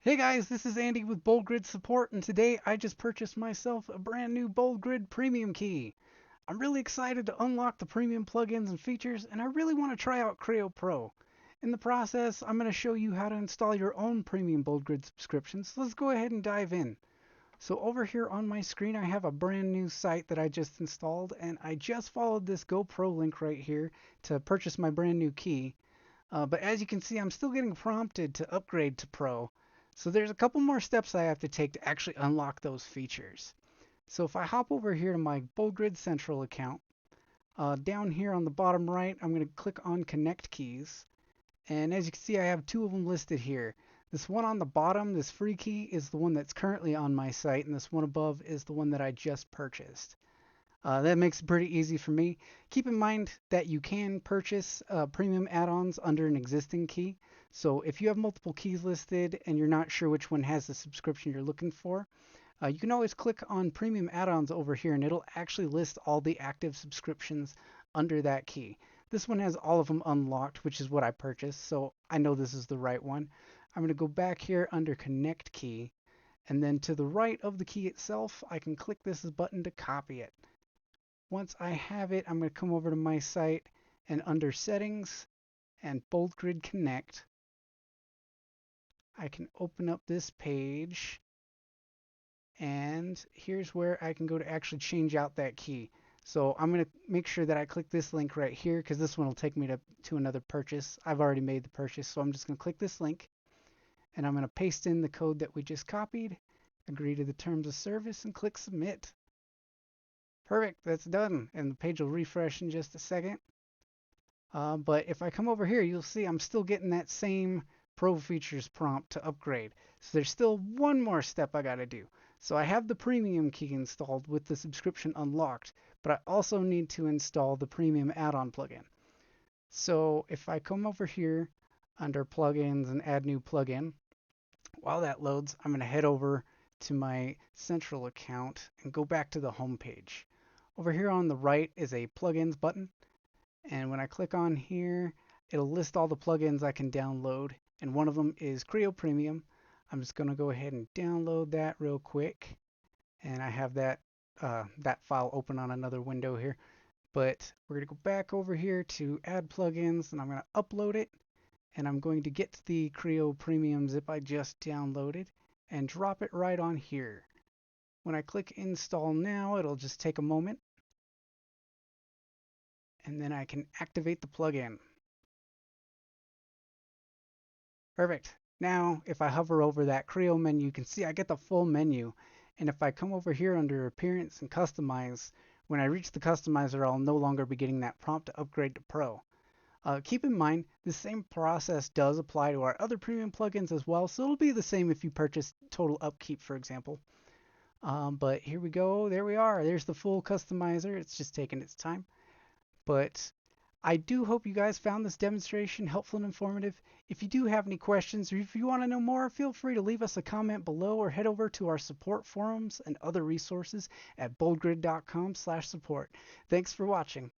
Hey guys, this is Andy with BoldGrid Support, and today I just purchased myself a brand new BoldGrid Premium key. I'm really excited to unlock the premium plugins and features, and I really want to try out Creo Pro. In the process, I'm going to show you how to install your own premium BoldGrid subscription, so let's go ahead and dive in. So over here on my screen, I have a brand new site that I just installed, and I just followed this GoPro link right here to purchase my brand new key. But as you can see, I'm still getting prompted to upgrade to Pro. So there's a couple more steps I have to take to actually unlock those features. So if I hop over here to my BoldGrid Central account, down here on the bottom right, I'm going to click on Connect Keys. And as you can see, I have two of them listed here. This one on the bottom, this free key, is the one that's currently on my site, and this one above is the one that I just purchased. That makes it pretty easy for me. Keep in mind that you can purchase premium add-ons under an existing key. So if you have multiple keys listed and you're not sure which one has the subscription you're looking for, you can always click on premium add-ons over here and it'll actually list all the active subscriptions under that key. This one has all of them unlocked, which is what I purchased, so I know this is the right one. I'm going to go back here under Connect Key, and then to the right of the key itself, I can click this button to copy it. Once I have it, I'm going to come over to my site and under Settings and BoldGrid Connect, I can open up this page and here's where I can go to actually change out that key. So I'm going to make sure that I click this link right here because this one will take me to another purchase. I've already made the purchase, so I'm just going to click this link and I'm going to paste in the code that we just copied, agree to the terms of service, and click Submit. Perfect, that's done, and the page will refresh in just a second. But if I come over here, you'll see I'm still getting that same Pro Features prompt to upgrade. So there's still one more step I got to do. So I have the premium key installed with the subscription unlocked, but I also need to install the premium add-on plugin. So if I come over here under plugins and add new plugin, while that loads, I'm going to head over to my central account and go back to the home page. Over here on the right is a plugins button. And when I click on here, it'll list all the plugins I can download. And one of them is Creo Premium. I'm just going to go ahead and download that real quick. And I have that file open on another window here. But we're going to go back over here to Add Plugins, and I'm going to upload it. And I'm going to get the Creo Premium zip I just downloaded and drop it right on here. When I click Install Now, it'll just take a moment. And then I can activate the plugin. Perfect. Now, if I hover over that Creo menu, you can see I get the full menu. And if I come over here under Appearance and Customize, when I reach the customizer, I'll no longer be getting that prompt to upgrade to Pro. Keep in mind, the same process does apply to our other premium plugins as well, so it'll be the same if you purchase Total Upkeep, for example. But here we go. There we are. There's the full customizer. It's just taking its time. But I do hope you guys found this demonstration helpful and informative. If you do have any questions or if you want to know more, feel free to leave us a comment below or head over to our support forums and other resources at boldgrid.com/support. Thanks for watching.